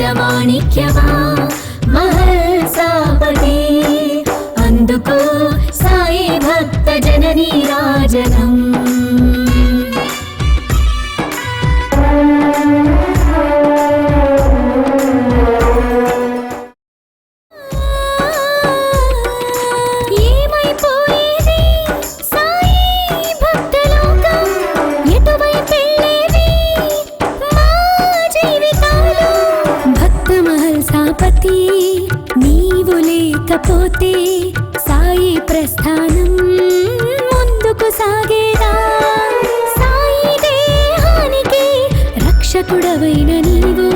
భక్తమాణిక్యమా మహల్సాపతి అందుకో సాయి భక్త జననీ రాజనం. నీవు లేకపోతే సాయి ప్రస్థానం ముందుకు సాగేదా? సాయి దేహానికి రక్షకుడవైన నీవు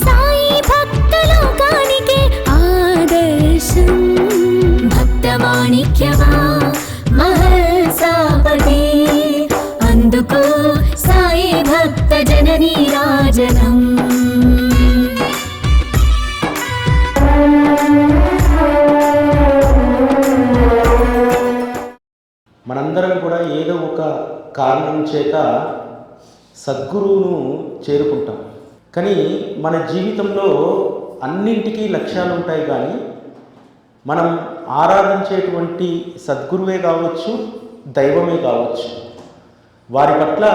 సాయి భక్త లోకానికి ఆదర్శం. భక్తమాణిక్యమా మహల్సాపతి అందుకో సాయి భక్త జననీ రాజనం. మనందరం కూడా ఏదో ఒక కారణం చేత సద్గురువును చేరుకుంటాం. కానీ మన జీవితంలో అన్నింటికీ లక్ష్యాలు ఉంటాయి. కానీ మనం ఆరాధించేటువంటి సద్గురువే కావచ్చు, దైవమే కావచ్చు, వారి పట్ల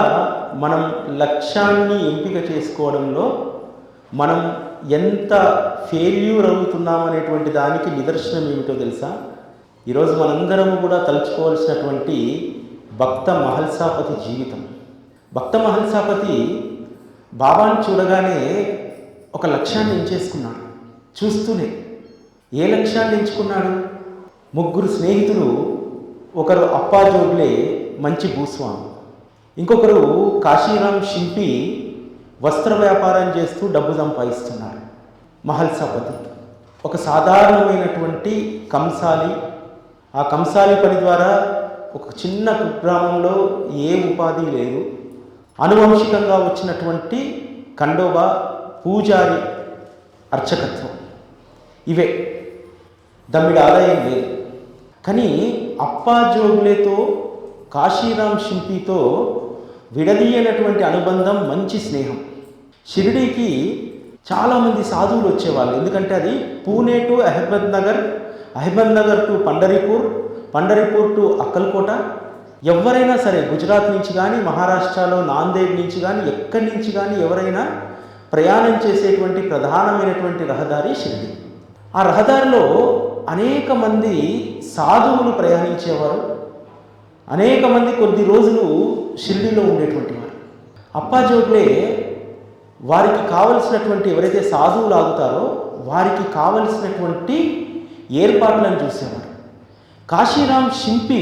మనం లక్ష్యాన్ని ఎంపిక చేసుకోవడంలో మనం ఎంత ఫెయిల్యూర్ అవుతున్నామనేటువంటి దానికి నిదర్శనం ఏమిటో తెలుసా? ఈరోజు మనందరం కూడా తలుచుకోవాల్సినటువంటి భక్త మహల్సాపతి జీవితం. భక్త మహల్సాపతి బాబాను చూడగానే ఒక లక్ష్యాన్ని ఎంచేసుకున్నాడు. చూస్తూనే ఏ లక్ష్యాన్ని ఎంచుకున్నాడు? ముగ్గురు స్నేహితులు, ఒకరు అప్పాజోగ్లే మంచి భూస్వామి, ఇంకొకరు కాశీరామ్ షింపి వస్త్ర వ్యాపారం చేస్తూ డబ్బు సంపాదిస్తున్నారు. మహల్సాపతి ఒక సాధారణమైనటువంటి కంసాలి. ఆ కంసాలి పని ద్వారా ఒక చిన్న కుగ్రామంలో ఏ ఉపాధి లేదు. అనువంశికంగా వచ్చినటువంటి ఖండోబా, పూజారి, అర్చకత్వం, ఇవే దమ్మిడి ఆదాయం లేదు. కానీ అప్పాజోగ్లేతో, కాశీరామ్ షింపితో విడదీయనటువంటి అనుబంధం, మంచి స్నేహం. షిరిడీకి చాలామంది సాధువులు వచ్చేవాళ్ళు. ఎందుకంటే అది Pune to Ahmednagar, Ahmednagar to Pandharpur, Pandharpur to Akkalkot. ఎవరైనా సరే గుజరాత్ నుంచి కానీ, మహారాష్ట్రలో నాందేడ్ నుంచి కానీ, ఎక్కడి నుంచి కానీ ఎవరైనా ప్రయాణం చేసేటువంటి ప్రధానమైనటువంటి రహదారి షిరిడి. ఆ రహదారిలో అనేక మంది సాధువులు ప్రయాణించేవారు. అనేక మంది కొద్ది రోజులు షిరిడీలో ఉండేటువంటి వారు. అప్పాజోగ్లే వారికి కావలసినటువంటి, ఎవరైతే సాధువులు ఆగుతారో వారికి కావలసినటువంటి ఏర్పాట్లను చూసేవారు. కాశీరామ్ షింపి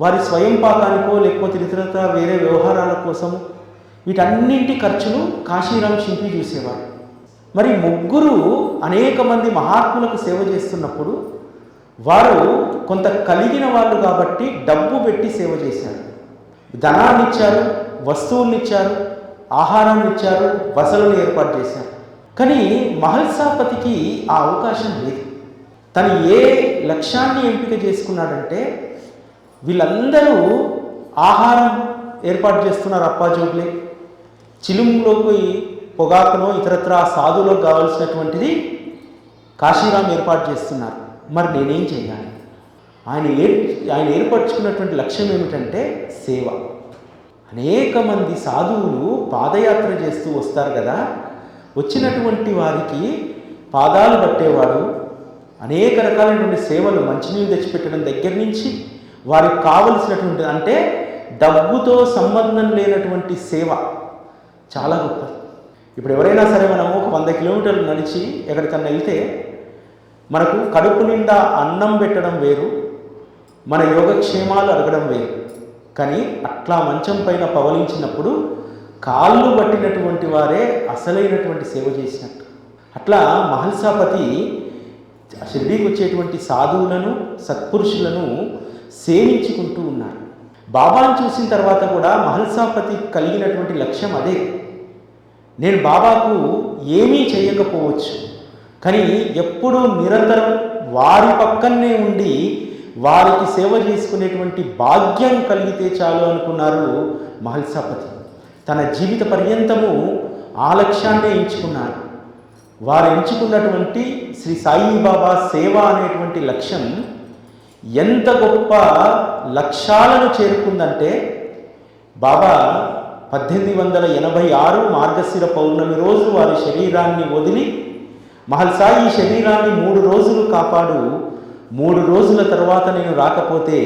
వారి స్వయం పాకానికో లేకపోతే ఇతరత్ర వేరే వ్యవహారాల కోసము వీటన్నింటి ఖర్చులు కాశీరామ్ షింపి చూసేవారు. మరి ముగ్గురు అనేక మంది మహాత్ములకు సేవ చేస్తున్నప్పుడు వారు కొంత కలిగిన వాళ్ళు కాబట్టి డబ్బు పెట్టి సేవ చేశారు. ధనాన్ని ఇచ్చారు, వస్తువుల్ని ఇచ్చారు, ఆహారాన్ని ఇచ్చారు, బసలను ఏర్పాటు చేశారు. కానీ మహల్సాపతికి ఆ అవకాశం లేదు. తను ఏ లక్ష్యాన్ని ఎంపిక చేసుకున్నాడంటే, వీళ్ళందరూ ఆహారం ఏర్పాటు చేస్తున్నారు. అప్పాజోగ్లే చిలుంలోకి పొగాకునో ఇతరత్ర సాధువులకు కావాల్సినటువంటిది కాశీరామ్ ఏర్పాటు చేస్తున్నారు. మరి నేనేం చేయాలి? ఆయన ఏర్పరచుకున్నటువంటి లక్ష్యం ఏమిటంటే సేవ. అనేక మంది సాధువులు పాదయాత్ర చేస్తూ వస్తారు కదా, వచ్చినటువంటి వారికి పాదాలు పట్టేవాడు, అనేక రకాలైనటువంటి సేవలు, మంచినీళ్ళు తెచ్చిపెట్టడం దగ్గర నుంచి వారికి కావలసినటువంటి, అంటే డబ్బుతో సంబంధం లేనటువంటి సేవ చాలా గొప్పది. ఇప్పుడు ఎవరైనా సరే మనము ఒక 100 కిలోమీటర్లు నడిచి ఎక్కడికన్నా వెళ్తే మనకు కడుపు నిండా అన్నం పెట్టడం వేరు, మన యోగక్షేమాలు అడగడం వేరు. కానీ అట్లా మంచం పైన పవలించినప్పుడు కాళ్ళు పట్టినటువంటి వారే అసలైనటువంటి సేవ చేసినట్టు. అట్లా మహల్సాపతి షిరిడీకి వచ్చేటువంటి సాధువులను, సత్పురుషులను సేవించుకుంటూ ఉన్నారు. బాబాను చూసిన తర్వాత కూడా మహల్సాపతి కలిగినటువంటి లక్ష్యం అదే. నేను బాబాకు ఏమీ చేయకపోవచ్చు, కానీ ఎప్పుడూ నిరంతరం వారి పక్కనే ఉండి వారికి సేవ చేసుకునేటువంటి భాగ్యం కలిగితే చాలు అనుకున్నారు మహల్సాపతి. తన జీవిత పర్యంతము ఆ లక్ష్యాన్నే ఎంచుకున్నారు. వారు ఎంచుకున్నటువంటి శ్రీ సాయిబాబా సేవ అనేటువంటి లక్ష్యం ఎంత గొప్ప లక్ష్యాలను చేరుకుందంటే, బాబా 1886 మార్గశిర పౌర్ణమి రోజు వారి శరీరాన్ని వదిలి, మహల్సా ఈ శరీరాన్ని 3 రోజులు కాపాడు, 3 రోజుల తర్వాత నేను రాకపోతే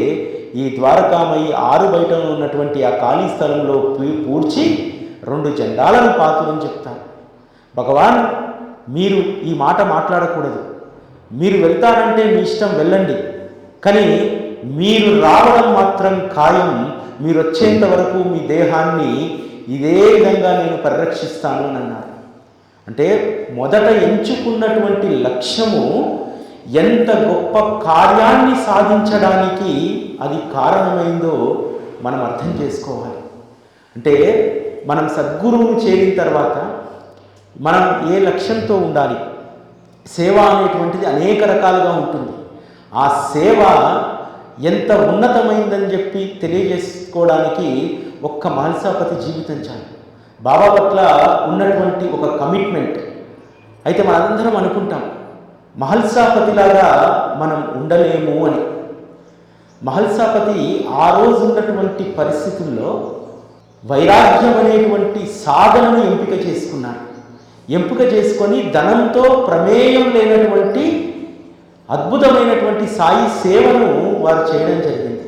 ఈ ద్వారకామయి 6 బయట ఉన్నటువంటి ఆ ఖాళీ స్థలంలో పూడ్చి 2 జెండాలను పాతులని చెప్తాను. భగవాన్, మీరు ఈ మాట మాట్లాడకూడదు, మీరు వెళ్తారంటే మీ ఇష్టం, వెళ్ళండి, కానీ మీరు రావడం మాత్రం ఖాయం, మీరు వచ్చేంత వరకు మీ దేహాన్ని ఇదే విధంగా నేను పరిరక్షిస్తాను అని అన్నారు. అంటే మొదట ఎంచుకున్నటువంటి లక్ష్యము ఎంత గొప్ప కార్యాన్ని సాధించడానికి అది కారణమైందో మనం అర్థం చేసుకోవాలి. అంటే మనం సద్గురువును చేరిన తర్వాత మనం ఏ లక్ష్యంతో ఉండాలి? సేవ అనేటువంటిది అనేక రకాలుగా ఉంటుంది. ఆ సేవ ఎంత ఉన్నతమైందని చెప్పి తెలియజేసుకోవడానికి ఒక్క మహల్సాపతి జీవితం చాలు. బాబా పట్ల ఉన్నటువంటి ఒక కమిట్మెంట్. అయితే మనందరం అనుకుంటాం మహల్సాపతిలాగా మనం ఉండలేము అని. మహల్సాపతి ఆ రోజు ఉన్నటువంటి పరిస్థితుల్లో వైరాగ్యం అనేటువంటి సాధనను ఎంపిక చేసుకున్నారు. ఎంపిక చేసుకొని ధనంతో ప్రమేయం లేనటువంటి అద్భుతమైనటువంటి సాయి సేవను వారు చేయడం జరిగింది.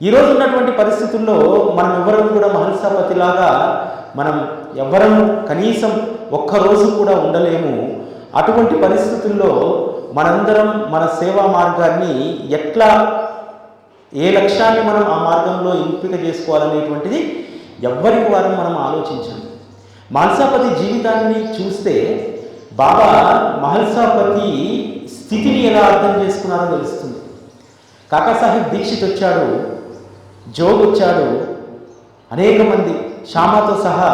ఈరోజు ఉన్నటువంటి పరిస్థితుల్లో మనం ఎవరం కూడా మహల్సాపతిలాగా మనం ఎవరం కనీసం ఒక్కరోజు కూడా ఉండలేము. అటువంటి పరిస్థితుల్లో మనందరం మన సేవా మార్గాన్ని ఎట్లా, ఏ లక్ష్యాన్ని మనం ఆ మార్గంలో ఎంపిక చేసుకోవాలనేటువంటిది ఎవ్వరికి వారం మనం ఆలోచించాం. మహల్సాపతి జీవితాన్ని చూస్తే బాబా మహల్సాపతి స్థితిని ఎలా అర్థం చేసుకున్నారో తెలుస్తుంది. కాకాసాహెబ్ దీక్షిత్ వచ్చాడు, జోగ్ వచ్చాడు, అనేక మంది శ్యామతో సహా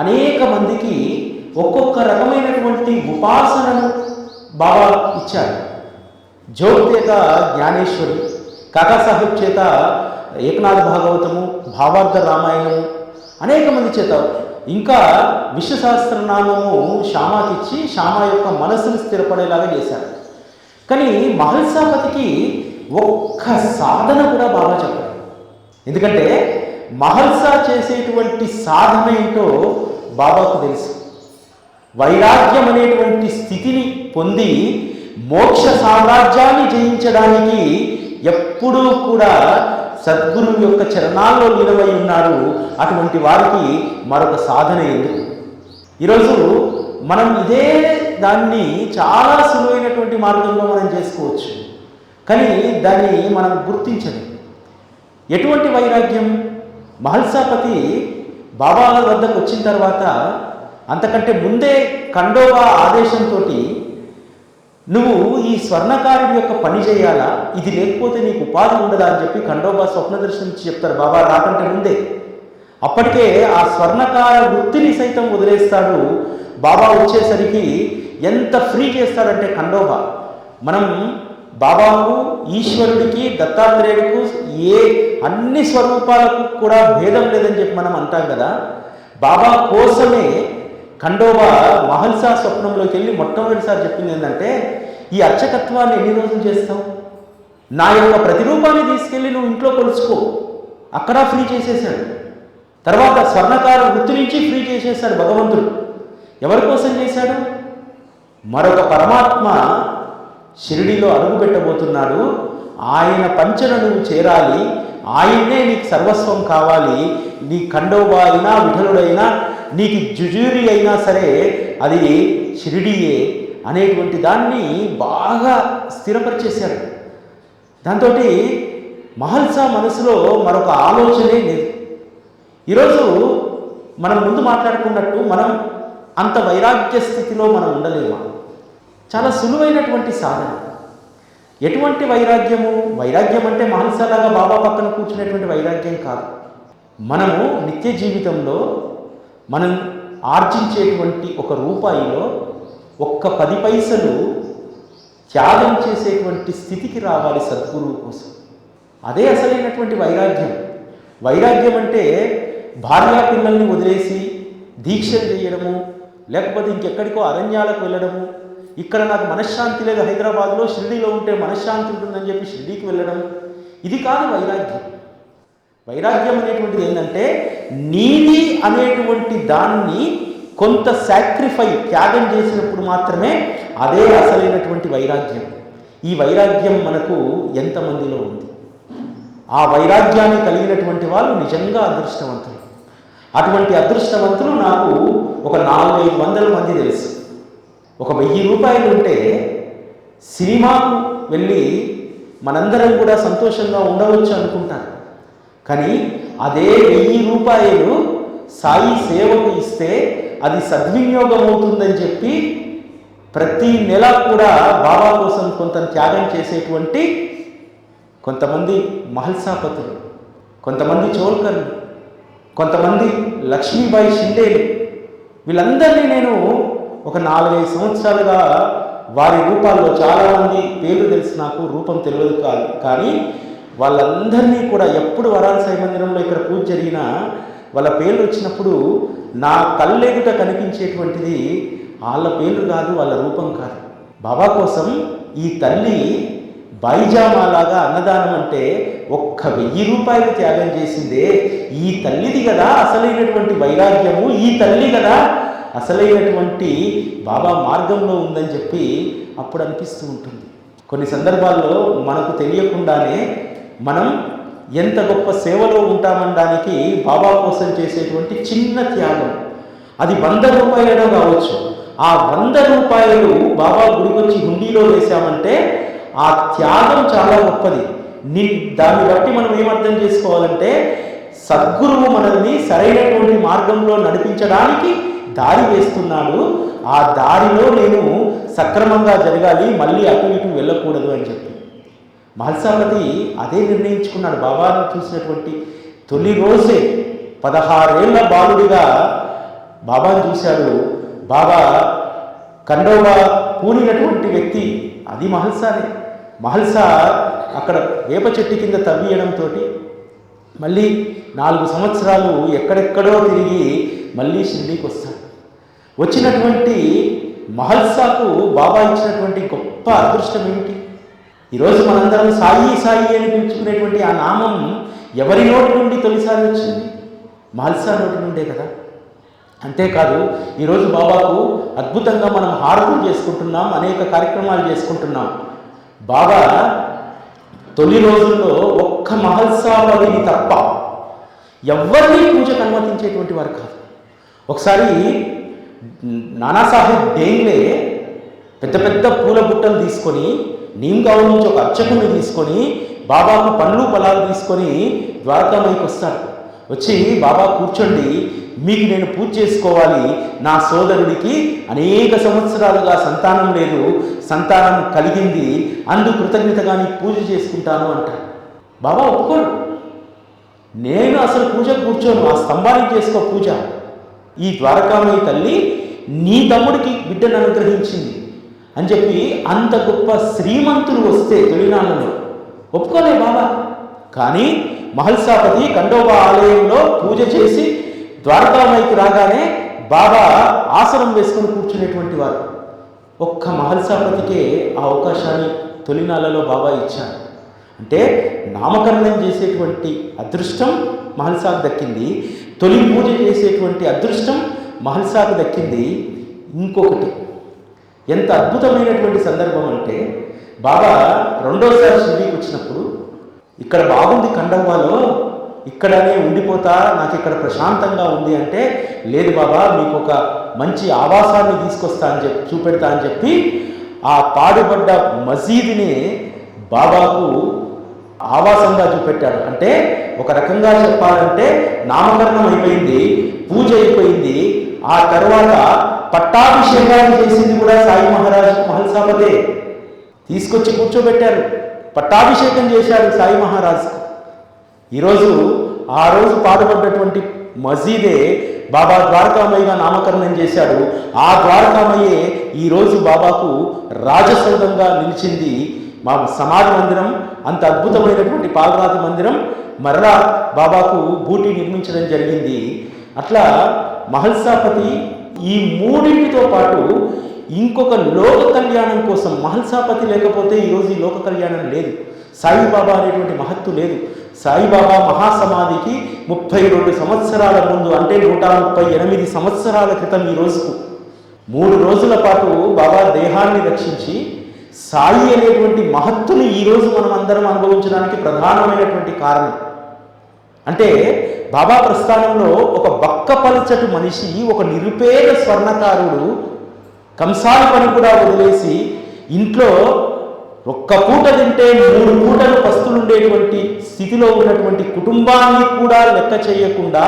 అనేక మందికి ఒక్కొక్క రకమైనటువంటి ఉపాసనను బాబా ఇచ్చాడు. జోగ్ చేత జ్ఞానేశ్వరి, కాకాసాహెబ్ చేత ఏకనాథ్ భాగవతము, భావార్థ రామాయణము, అనేక మంది చేత ఇంకా విశ్వసహస్రనామము శ్యామాకిచ్చి శ్యామ యొక్క మనస్సును స్థిరపడేలాగా చేశారు. కానీ మహల్సాపతికి ఒక్క సాధన కూడా బాబా చెప్పారు. ఎందుకంటే మహల్సా చేసేటువంటి సాధన ఏంటో బాబాకు తెలుసు. వైరాగ్యం అనేటువంటి స్థితిని పొంది మోక్ష సామ్రాజ్యాన్ని జయించడానికి ఎప్పుడూ కూడా సద్గురువు యొక్క చరణాల్లో నిలవై ఉన్నారు. అటువంటి వారికి మరొక సాధన ఎందుకు? ఈరోజు మనం ఇదే దాన్ని చాలా సులువైనటువంటి మార్గంలో మనం చేసుకోవచ్చు, కానీ దాన్ని మనం గుర్తించలేం. ఎటువంటి వైరాగ్యం? మహల్సాపతి బాబా వద్దకు వచ్చిన తర్వాత అంతకంటే ముందే ఖండోబా ఆదేశంతో నువ్వు ఈ స్వర్ణకారుడి యొక్క పని చేయాలా, ఇది లేకపోతే నీకు ఉపాధి ఉండదా అని చెప్పి ఖండోబా స్వప్న దర్శనించి చెప్తారు బాబా రాకంటే ముందే. అప్పటికే ఆ స్వర్ణకార వృత్తిని సైతం వదిలేస్తాడు. బాబా వచ్చేసరికి ఎంత ఫ్రీ చేస్తాడంటే ఖండోబా, మనం బాబాకు, ఈశ్వరుడికి, దత్తాత్రేయుడికి ఏ అన్ని స్వరూపాలకు కూడా భేదం లేదని చెప్పి మనం అంటాం కదా. బాబా కోసమే ఖండోబా మహల్సా స్వప్నంలోకి వెళ్ళి మొట్టమొదటిసారి చెప్పింది ఏంటంటే, ఈ అర్చకత్వాన్ని ఎన్ని రోజులు చేస్తావు? నా యొక్క ప్రతిరూపాన్ని తీసుకెళ్ళి నువ్వు ఇంట్లో కొలుచుకో. అక్కడ ఫ్రీ చేసేసాడు. తర్వాత స్వర్ణకార వృత్తి నుంచి ఫ్రీ చేసేసాడు భగవంతుడు. ఎవరి కోసం చేశాడు? మరొక పరమాత్మ షిరిడిలో అడుగు పెట్టబోతున్నాడు, ఆయన పంచన నువ్వు చేరాలి, ఆయన్నే నీకు సర్వస్వం కావాలి. నీ ఖండోబా అయినా, విఠలుడైనా, నీకు జుజూరి అయినా సరే అది షిరిడియే అనేటువంటి దాన్ని బాగా స్థిరపరిచేశాడు. దాంతో మహల్సా మనసులో మరొక ఆలోచనే లేదు. ఈరోజు మనం ముందు మాట్లాడుకున్నట్టు మనం అంత వైరాగ్య స్థితిలో మనం ఉండలేమా? చాలా సులువైనటువంటి సాధన. ఎటువంటి వైరాగ్యము? వైరాగ్యం అంటే మహల్సాలాగా బాబా పక్కన కూర్చునేటువంటి వైరాగ్యం కాదు. మనము నిత్య జీవితంలో మనం ఆర్జించేటువంటి ఒక రూపాయిలో ఒక్క 10 పైసలు త్యాగం చేసేటువంటి స్థితికి రావాలి సద్గురువు కోసం. అదే అసలైనటువంటి వైరాగ్యం. వైరాగ్యం అంటే భార్యా పిల్లల్ని వదిలేసి దీక్షలు చేయడము, లేకపోతే ఇంకెక్కడికో అరణ్యాలకు వెళ్ళడము, ఇక్కడ నాకు మనశ్శాంతి లేదు, హైదరాబాద్లో షిరిడీలో ఉంటే మనశ్శాంతి ఉంటుందని చెప్పి షిరిడీకి వెళ్ళడం, ఇది కాదు వైరాగ్యం. వైరాగ్యం అనేటువంటిది ఏంటంటే నీది అనేటువంటి దాన్ని కొంత త్యాగం చేసినప్పుడు మాత్రమే అదే అసలైనటువంటి వైరాగ్యం. ఈ వైరాగ్యం మనకు ఎంతమందిలో ఉంది? ఆ వైరాగ్యాన్ని కలిగినటువంటి వాళ్ళు నిజంగా అదృష్టవంతులు. అటువంటి అదృష్టవంతులు నాకు ఒక 400-500 మంది తెలుసు. ఒక 1000 రూపాయలు ఉంటే సినిమాకు వెళ్ళి మనందరం కూడా సంతోషంగా ఉండవచ్చు అనుకుంటాను. కానీ అదే 1000 రూపాయలు సాయి సేవకు ఇస్తే అది సద్వినియోగం అవుతుందని చెప్పి ప్రతి నెల కూడా బాబా కోసం కొంత త్యాగం చేసేటువంటి కొంతమంది మహల్సాపతులు, కొంతమంది చోల్కర్లు, కొంతమంది లక్ష్మీబాయి షిండేలు, వీళ్ళందరినీ నేను ఒక 4-5 సంవత్సరాలుగా వారి రూపాల్లో చాలామంది పేర్లు తెలుసు, నాకు రూపం తెలియదు కాదు. కానీ వాళ్ళందరినీ కూడా ఎప్పుడు వరాల సాయి మందిరంలో ఇక్కడ పూజ జరిగినా వాళ్ళ పేర్లు వచ్చినప్పుడు నా కళ్ళెదుట కనిపించేటువంటిది వాళ్ళ పేర్లు కాదు, వాళ్ళ రూపం కాదు. బాబా కోసం ఈ తల్లి బైజామాలాగా అన్నదానం అంటే ఒక్క 1000 రూపాయలు త్యాగం చేసిందే. ఈ తల్లిది కదా అసలైనటువంటి వైరాగ్యము, ఈ తల్లి కదా అసలైనటువంటి బాబా మార్గంలో ఉందని చెప్పి అప్పుడు అనిపిస్తూ ఉంటుంది. కొన్ని సందర్భాల్లో మనకు తెలియకుండానే మనం ఎంత గొప్ప సేవలో ఉంటామనడానికి బాబా కోసం చేసేటువంటి చిన్న త్యాగం, అది 100 రూపాయలైనా కావచ్చు. ఆ 100 రూపాయలు బాబా గుడికొచ్చి హుండీలో వేశామంటే ఆ త్యాగం చాలా గొప్పది. దాన్ని బట్టి మనం ఏమర్థం చేసుకోవాలంటే సద్గురువు మనల్ని సరైనటువంటి మార్గంలో నడిపించడానికి దారి వేస్తున్నాడు. ఆ దారిలో నేను సక్రమంగా జరగాలి, మళ్ళీ అటు ఇటు వెళ్ళకూడదు అని చెప్పి మహల్సాపతి అదే నిర్ణయించుకున్నాడు. బాబాను చూసినటువంటి తొలి రోజే 16 ఏళ్ల బాలుడిగా బాబాను చూశాడు. బాబా కండోబా పూనినటువంటి వ్యక్తి అది మహల్సానే. మహల్సా అక్కడ వేప చెట్టు కింద తవ్వియడంతో మళ్ళీ 4 సంవత్సరాలు ఎక్కడెక్కడో తిరిగి మళ్ళీ షిరిడీకి వస్తాడు. వచ్చినటువంటి మహల్సాకు బాబా ఇచ్చినటువంటి గొప్ప అదృష్టం ఏమిటి? ఈరోజు మనందరం సాయి సాయి అని పిలుచుకునేటువంటి ఆ నామం ఎవరి నోటి నుండి తొలిసారి వచ్చింది? మహల్సా నోటి నుండే కదా. అంతేకాదు ఈరోజు బాబాకు అద్భుతంగా మనం హారతులు చేసుకుంటున్నాం, అనేక కార్యక్రమాలు చేసుకుంటున్నాం. బాబా తొలి రోజుల్లో ఒక్క మహల్సాపతిని తప్ప ఎవరిని పూజకు అనుమతించేటువంటి వారు కాదు. ఒకసారి నానాసాహెబ్ డేంగ్లే పెద్ద పెద్ద పూల బుట్టలు తీసుకొని నీమ్గావ్ నుంచి ఒక అర్చకుని తీసుకొని బాబాకు పండ్లు పొలాలు తీసుకొని ద్వారకామాయికి వస్తాడు. వచ్చి బాబా కూర్చోండి, మీకు నేను పూజ చేసుకోవాలి, నా సోదరుడికి అనేక సంవత్సరాలుగా సంతానం లేదు, సంతానం కలిగింది, అందుకు కృతజ్ఞతగా నీకు పూజ చేసుకుంటాను అంటాడు. బాబా ఒప్పుకోడు. నేను అసలు పూజ కూర్చోను, ఆ స్తంభానికి చేసుకో పూజ. ఈ ద్వారకామాయి తల్లి నీ తమ్ముడికి బిడ్డను అనుగ్రహించింది అని చెప్పి అంత గొప్ప శ్రీమంతులు వస్తే తొలినాళ్ళలో ఒప్పుకోలే బాబా. కానీ మహల్సాపతి కండోబా ఆలయంలో పూజ చేసి ద్వారకామాయికి రాగానే బాబా ఆసనం వేసుకొని కూర్చునేటువంటి వారు. ఒక్క మహల్సాపతికే ఆ అవకాశాన్ని తొలినాళ్ళలో బాబా ఇచ్చారు. అంటే నామకరణం చేసేటువంటి అదృష్టం మహల్సాకు దక్కింది, తొలి పూజ చేసేటువంటి అదృష్టం మహల్సాకు దక్కింది. ఇంకొకటి ఎంత అద్భుతమైనటువంటి సందర్భం అంటే బాబా రెండోసారి షిరిడీకి వచ్చినప్పుడు ఇక్కడ బాగుంది కండవ్వాలో, ఇక్కడనే ఉండిపోతా, నాకు ఇక్కడ ప్రశాంతంగా ఉంది అంటే, లేదు బాబా మీకు ఒక మంచి ఆవాసాన్ని తీసుకొస్తా అని చెప్పి చూపెడతా అని చెప్పి ఆ పాడుపడ్డ మసీదుని బాబాకు ఆవాసంగా చూపెట్టాడు. అంటే ఒక రకంగా చెప్పాలంటే నామకరణం అయిపోయింది, పూజ అయిపోయింది, ఆ తర్వాత పట్టాభిషేకాన్ని చేసింది కూడా సాయి మహారాజ్ మహల్సాపతే. తీసుకొచ్చి కూర్చోబెట్టారు, పట్టాభిషేకం చేశారు సాయి మహారాజ్. ఈరోజు ఆ రోజు పాడుపడ్డటువంటి మసీదే బాబా ద్వారకామయ్యగా నామకరణం చేశాడు. ఆ ద్వారకామయ్యే ఈరోజు బాబాకు రాజసౌధంగా నిలిచింది. మా సమాధి మందిరం, అంత అద్భుతమైనటువంటి పాలరాతి మందిరం మరలా బాబాకు బూటి నిర్మించడం జరిగింది. అట్లా మహల్సాపతి ఈ మూడింటితో పాటు ఇంకొక లోక కళ్యాణం కోసం మహల్సాపతి లేకపోతే ఈరోజు ఈ లోక కళ్యాణం లేదు. సాయిబాబా అనేటువంటి మహత్తు లేదు. సాయిబాబా మహాసమాధికి 32 సంవత్సరాల ముందు, అంటే 138 సంవత్సరాల క్రితం ఈ రోజుకు 3 రోజుల పాటు బాబా దేహాన్ని రక్షించి సాయి అనేటువంటి మహత్తుని ఈరోజు మనం అందరం అనుభవించడానికి ప్రధానమైనటువంటి కారణం. అంటే బాబా ప్రస్థానంలో ఒక బక్కపలచటి మనిషి, ఒక నిరుపేద స్వర్ణకారుడు కంసాలి పని కూడా వదిలేసి ఇంట్లో ఒక్క పూట తింటే 3 పూటలు పస్తులుండేటువంటి స్థితిలో ఉన్నటువంటి కుటుంబాన్ని కూడా లెక్క చేయకుండా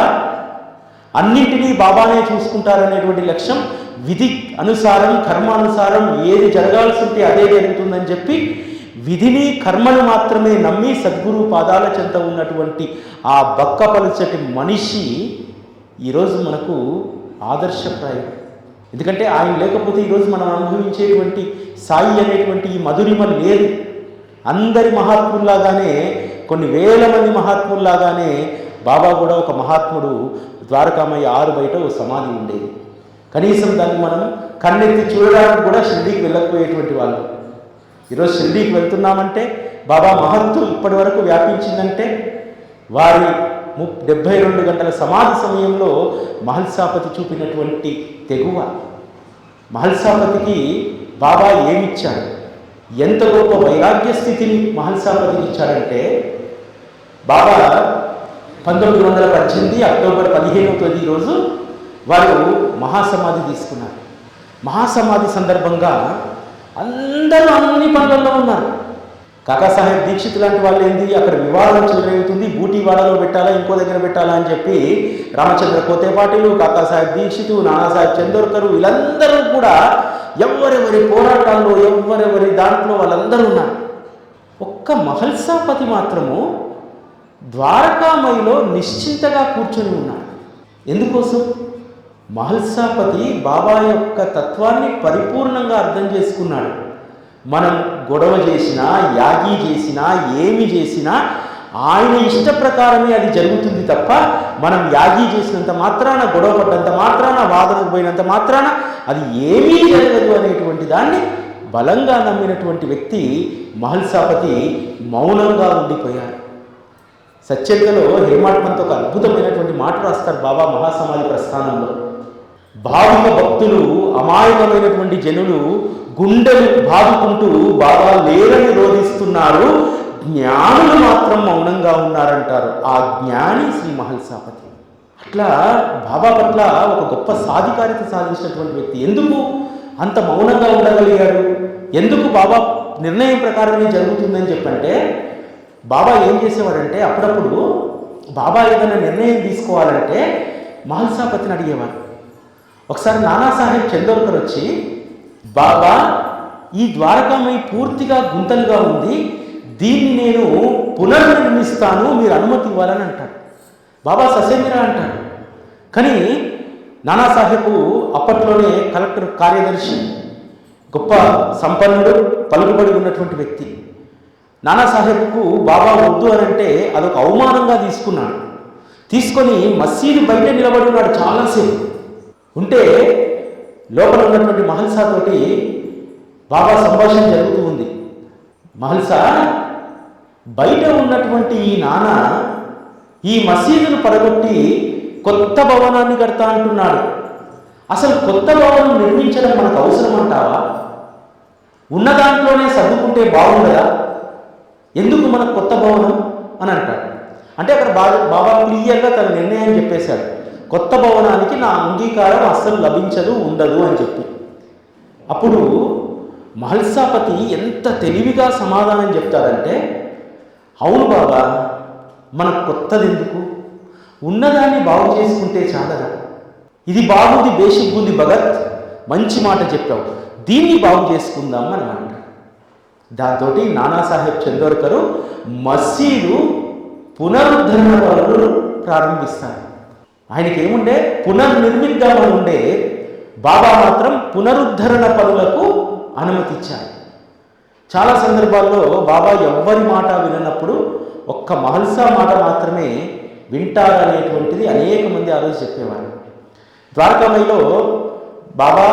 అన్నింటినీ బాబానే చూసుకుంటారనేటువంటి లక్ష్యం, విధి అనుసారం కర్మానుసారం ఏది జరగాల్సి ఉంటే అదే జరుగుతుందని చెప్పి విధిని కర్మను మాత్రమే నమ్మి సద్గురు పాదాల చెంత ఉన్నటువంటి ఆ బక్కపలచటి మనిషి ఈరోజు మనకు ఆదర్శప్రాయం. ఎందుకంటే ఆయన లేకపోతే ఈరోజు మనం అనుభవించేటువంటి సాయి అనేటువంటి ఈ మధురిమ లేదు. అందరి మహాత్ముల్లాగానే, కొన్ని వేల మంది మహాత్ముల్లాగానే బాబా కూడా ఒక మహాత్ముడు ద్వారకామయ్య 6 బయట ఓ సమాధి ఉండేది. కనీసం దాన్ని మనం కన్నెత్తి చూడడానికి కూడా షిర్డీకి వెళ్ళకపోయేటువంటి వాళ్ళు. ఈరోజు షిర్డీకి వెళ్తున్నామంటే బాబా మహత్తు ఇప్పటి వరకు వ్యాపించిందంటే వారి 72 గంటల సమాధి సమయంలో మహల్సాపతి చూపినటువంటి తెగువ. మహల్సాపతికి బాబా ఏమిచ్చాడు, ఎంత గొప్ప వైరాగ్య స్థితిని మహల్సాపతికి ఇచ్చాడంటే, బాబా 1918 అక్టోబర్ 15వ తేదీ రోజు వారు మహాసమాధి తీసుకున్నారు. మహాసమాధి సందర్భంగా అందరూ అన్ని పనులలో ఉన్నారు. కాకాసాహెబ్ దీక్షిత్ లాంటి వాళ్ళు ఏంది, అక్కడ వివాదం చెలరేగుతుంది, బూటీవాడలో పెట్టాలా ఇంకో దగ్గర పెట్టాలా అని చెప్పి రామచంద్ర కోతేపాటిలు, కాకాసాహెబ్ దీక్షిత్, నానాసాహెబ్ చందోర్కర్ వీళ్ళందరూ కూడా ఎవరెవరి పోరాటాల్లో ఎవరెవరి దాంట్లో వాళ్ళందరూ ఉన్నారు. ఒక్క మహల్సాపతి మాత్రము ద్వారకామయిలో నిశ్చింతగా కూర్చొని ఉన్నారు. ఎందుకోసం? మహల్సాపతి బాబా యొక్క తత్వాన్ని పరిపూర్ణంగా అర్థం చేసుకున్నాడు. మనం గొడవ చేసినా, యాగి చేసినా, ఏమి చేసినా ఆయన ఇష్ట ప్రకారమే అది జరుగుతుంది తప్ప, మనం యాగి చేసినంత మాత్రాన, గొడవ పడ్డంత మాత్రాన, వాదనకు పోయినంత మాత్రాన అది ఏమీ జరగదు అనేటువంటి దాన్ని బలంగా నమ్మినటువంటి వ్యక్తి మహల్సాపతి మౌనంగా ఉండిపోయారు. సచ్చరికలో హేమాడ్మంతో ఒక అద్భుతమైనటువంటి మాట రాస్తారు బాబా మహాసమాధి ప్రస్థానంలో. భావిక భక్తులు, అమాయకమైనటువంటి జనులు గుండెలు బాదుకుంటూ బాబా లేరని రోధిస్తున్నారు, జ్ఞానులు మాత్రం మౌనంగా ఉన్నారంటారు. ఆ జ్ఞాని శ్రీ మహల్సాపతి. అట్లా బాబా పట్ల ఒక గొప్ప సాధికారిత సాధించినటువంటి వ్యక్తి. ఎందుకు అంత మౌనంగా ఉండగలిగాడు? ఎందుకు బాబా నిర్ణయం ప్రకారమే జరుగుతుందని చెప్పంటే, బాబా ఏం చేసేవాడంటే, అప్పుడప్పుడు బాబా ఏదైనా నిర్ణయం తీసుకోవాలంటే మహల్సాపతిని అడిగేవారు. ఒకసారి నానాసాహెబ్ చందోర్కర్ వచ్చి, బాబా ఈ ద్వారకామయి పూర్తిగా గుంతలుగా ఉంది, దీన్ని నేను పునర్నిర్మిస్తాను, మీరు అనుమతి ఇవ్వాలని అంటాడు. బాబా ససేమిరా అంటాడు. కానీ నానాసాహెబ్ అప్పట్లోనే కలెక్టర్ కార్యదర్శి, గొప్ప సంపన్నుడు, పలుకుబడి ఉన్నటువంటి వ్యక్తి. నానాసాహెబ్కు బాబా వద్దు అని అంటే అదొక అవమానంగా తీసుకున్నాడు. తీసుకొని మసీదు బయట నిలబడి ఉన్నాడు చాలాసేపు. ఉంటే లోపల ఉన్నటువంటి మహల్సా తోటి బాబా సంభాషణ జరుగుతూ ఉంది. మహల్సా, బయట ఉన్నటువంటి ఈ నాన్న ఈ మసీదును పడగొట్టి కొత్త భవనాన్ని కడతా అంటున్నాడు. అసలు కొత్త భవనం నిర్మించడం మనకు అవసరం అంటావా? ఉన్న దాంట్లోనే సర్దుకుంటే బాగుండదా? ఎందుకు మనకు కొత్త భవనం అని అంటాడు. అంటే అక్కడ బాబా క్లియర్గా తన నిర్ణయం చెప్పేశాడు, కొత్త భవనానికి నా అంగీకారం అస్సలు లభించదు, ఉండదు అని చెప్పి. అప్పుడు మహల్సాపతి ఎంత తెలివిగా సమాధానం చెప్తాడంటే, అవును బాబా, మనకు కొత్తది ఎందుకు, ఉన్నదాన్ని బాగు చేసుకుంటే చాలదా? ఇది బాగుంది, బేసిక్ భగత్, మంచి మాట చెప్పావు, దీన్ని బాగు చేసుకుందాం అని అంటాడు. దాంతో నానాసాహెబ్ చందోర్కర్ మసీదు పునరుద్ధరణ పనులు ప్రారంభిస్తారు. ఆయనకి ఏముండే, పునర్నిర్మిద్దామని ఉండే. బాబా మాత్రం పునరుద్ధరణ పనులకు అనుమతిచ్చారు. చాలా సందర్భాల్లో బాబా ఎవ్వరి మాట విననప్పుడు ఒక్క మహల్సా మాట మాత్రమే వింటారనేటువంటిది అనేక మంది ఆ రోజు చెప్పేవారు. ద్వారకామయిలో బాబా,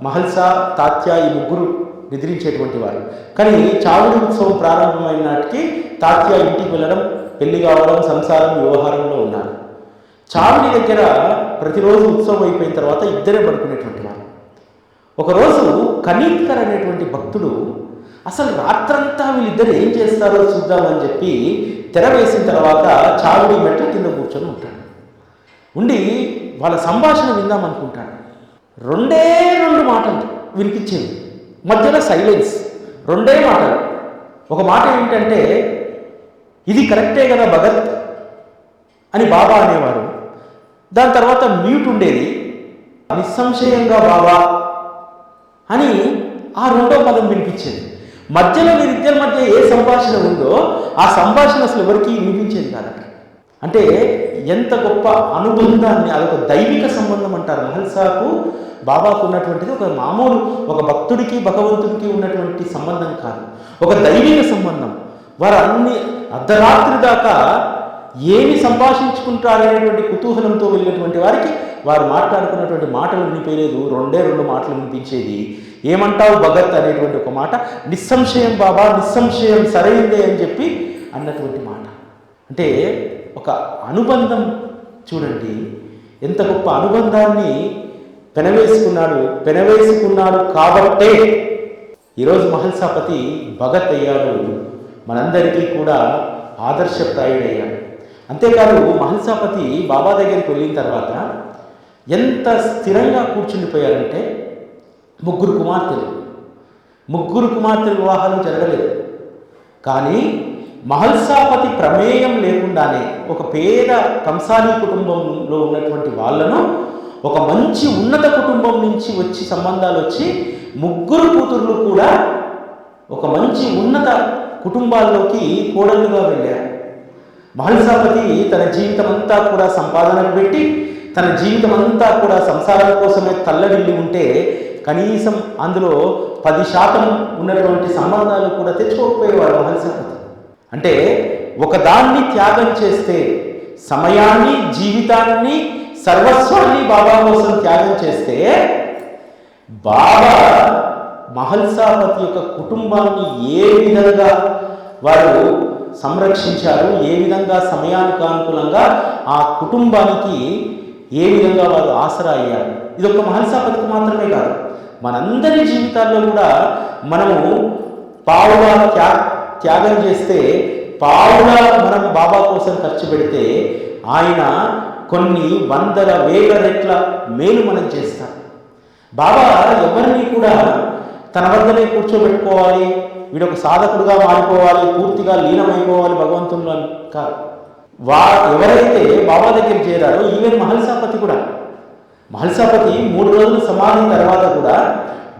మహల్సా, తాత్యా ఈ ముగ్గురు నిద్రించేటువంటి వారు. కానీ చావుడి ఉత్సవం ప్రారంభమైన నాటికి తాత్యా ఇంటికి వెళ్ళడం, పెళ్లి కావడం, సంసారం, వ్యవహారంలో ఉన్నారు. చావుడి దగ్గర ప్రతిరోజు ఉత్సవం అయిపోయిన తర్వాత ఇద్దరే పడుకునేటువంటి వారు. ఒకరోజు కనీత్కర్ అనేటువంటి భక్తుడు అసలు రాత్రంతా వీళ్ళిద్దరు ఏం చేస్తారో చూద్దామని చెప్పి తెర వేసిన తర్వాత చావుడి మెట్ల కింద కూర్చొని ఉంటాడు. ఉండి వాళ్ళ సంభాషణ విందామనుకుంటాడు. 2 మాటలు వినిపించేవి, మధ్యలో సైలెన్స్. 2 మాటలు. ఒక మాట ఏమిటంటే, ఇది కరెక్టే కదా భగత్ అని బాబా అనేవారు. దాని తర్వాత మ్యూట్ ఉండేది, నిస్సంశయంగా బాబా అని ఆ 2వ పదం వినిపించేది. మధ్యలో వీరిద్దరి మధ్య ఏ సంభాషణ ఉందో ఆ సంభాషణ అసలు ఎవరికి వినిపించేది కాదట. అంటే ఎంత గొప్ప అనుబంధాన్ని, అదొక దైవిక సంబంధం అంటారు. మహల్సాకు బాబాకు ఉన్నటువంటిది ఒక మామూలు ఒక భక్తుడికి భగవంతుడికి ఉన్నటువంటి సంబంధం కాదు, ఒక దైవిక సంబంధం. వారు అన్ని అర్ధరాత్రి దాకా ఏమి సంభాషించుకుంటారనేటువంటి కుతూహలంతో వెళ్ళినటువంటి వారికి వారు మాట్లాడుకున్నటువంటి మాటలు వినిపించలేదు, 2 మాటలు వినిపించేది. ఏమంటావు భగత్ అనేటువంటి ఒక మాట, నిస్సంశయం బాబా, నిస్సంశయం సరైందే అని చెప్పి అన్నటువంటి మాట. అంటే ఒక అనుబంధం చూడండి, ఎంత గొప్ప అనుబంధాన్ని పెనవేసుకున్నాడు కాబట్టే ఈరోజు మహల్సాపతి భగత్ అయ్యాడు, మనందరికీ కూడా ఆదర్శప్రాయుడయ్యాడు. అంతేకాదు మహల్సాపతి బాబా దగ్గరికి వెళ్ళిన తర్వాత ఎంత స్థిరంగా కూర్చుండిపోయారంటే, 3 కుమార్తెలు వివాహాలు జరగలేదు. కానీ మహల్సాపతి ప్రమేయం లేకుండానే ఒక పేద కంసాలి కుటుంబంలో ఉన్నటువంటి వాళ్ళను ఒక మంచి ఉన్నత కుటుంబం నుంచి వచ్చి సంబంధాలు వచ్చి 3 కూతుర్లు కూడా ఒక మంచి ఉన్నత కుటుంబాల్లోకి కోడళ్ళుగా వెళ్ళారు. మహల్సాపతి తన జీవితం అంతా కూడా సంపాదనకు పెట్టి, తన జీవితం అంతా కూడా సంసారం కోసమే తల్లడిల్లి ఉంటే కనీసం అందులో 10% ఉన్నటువంటి సంబంధాలు కూడా తెచ్చుకోకపోయేవాడు మహల్సాపతి. అంటే ఒకదాన్ని త్యాగం చేస్తే, సమయాన్ని, జీవితాన్ని, సర్వస్వాన్ని బాబా కోసం త్యాగం చేస్తే, బాబా మహల్సాపతి యొక్క కుటుంబాన్ని ఏ విధంగా వారు సంరక్షించారు, ఏ విధంగా సమయానికి అనుకూలంగా ఆ కుటుంబానికి ఏ విధంగా వారు ఆసరా అయ్యారు. ఇది ఒక మహల్సాపతికి మాత్రమే కాదు, మనందరి జీవితాల్లో కూడా మనము పావుగా త్యాగం చేస్తే, పావుగా మనం బాబా కోసం ఖర్చు పెడితే ఆయన కొన్ని 100,000 రెట్ల మేలు మనం చేస్తాం. బాబా ఎవరిని కూడా తన వద్దనే కూర్చోబెట్టుకోవాలి, వీడొక సాధకుడుగా మారిపోవాలి, పూర్తిగా లీనమైపోవాలి భగవంతుల్లో కాదు. ఎవరైతే బాబా దగ్గర చేరారో, ఈవెన్ మహల్సాపతి కూడా, మహల్సాపతి 3 రోజుల సమాధి తర్వాత కూడా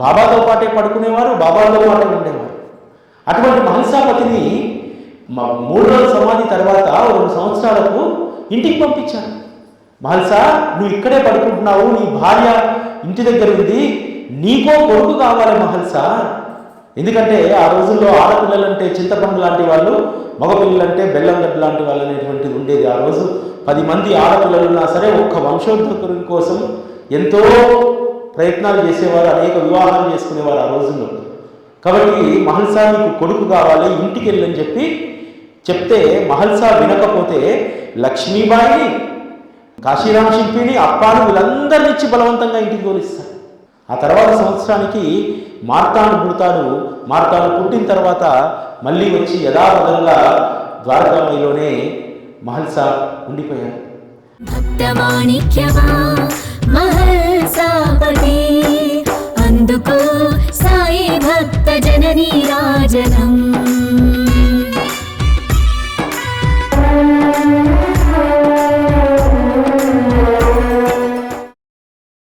బాబాతో పాటే పడుకునేవారు, బాబాతో పాటే ఉండేవారు. అటువంటి మహల్సాపతిని 3 రోజుల సమాధి తర్వాత 2 సంవత్సరాలకు ఇంటికి పంపించారు. మహల్సా, నువ్వు ఇక్కడే పడుకుంటున్నావు, నీ భార్య ఇంటి దగ్గర ఉంది, నీకో కొడుకు కావాలి మహల్సా. ఎందుకంటే ఆ రోజుల్లో ఆడపిల్లలంటే చింతపండు లాంటి వాళ్ళు, మగపిల్లలంటే బెల్లంగడ్డ లాంటి వాళ్ళు అనేటువంటిది ఉండేది. ఆ రోజు 10 మంది ఆడపిల్లలు ఉన్నా సరే ఒక్క వంశోద్ధారకుడి కోసం ఎంతో ప్రయత్నాలు చేసేవారు, అనేక వివాహాలు చేసుకునేవారు ఆ రోజుల్లో. కాబట్టి మహల్సా నీకు కొడుకు కావాలి, ఇంటికి వెళ్ళని చెప్తే మహల్సా వినకపోతే లక్ష్మీబాయిని, కాశీరామ్ శిల్పిని, అప్పాను వీళ్ళందరినీ ఇచ్చి బలవంతంగా ఇంటికి తోలిస్తారు. ఆ తర్వాత సంవత్సరానికి మార్తాండు పుడతాడు. మార్తాండు పుట్టిన తర్వాత మళ్ళీ వచ్చి యథావిధంగా ద్వారకామయిలోనే మహల్సా ఉండిపోయారు. భక్తమాణిక్యమా మహల్సాపతి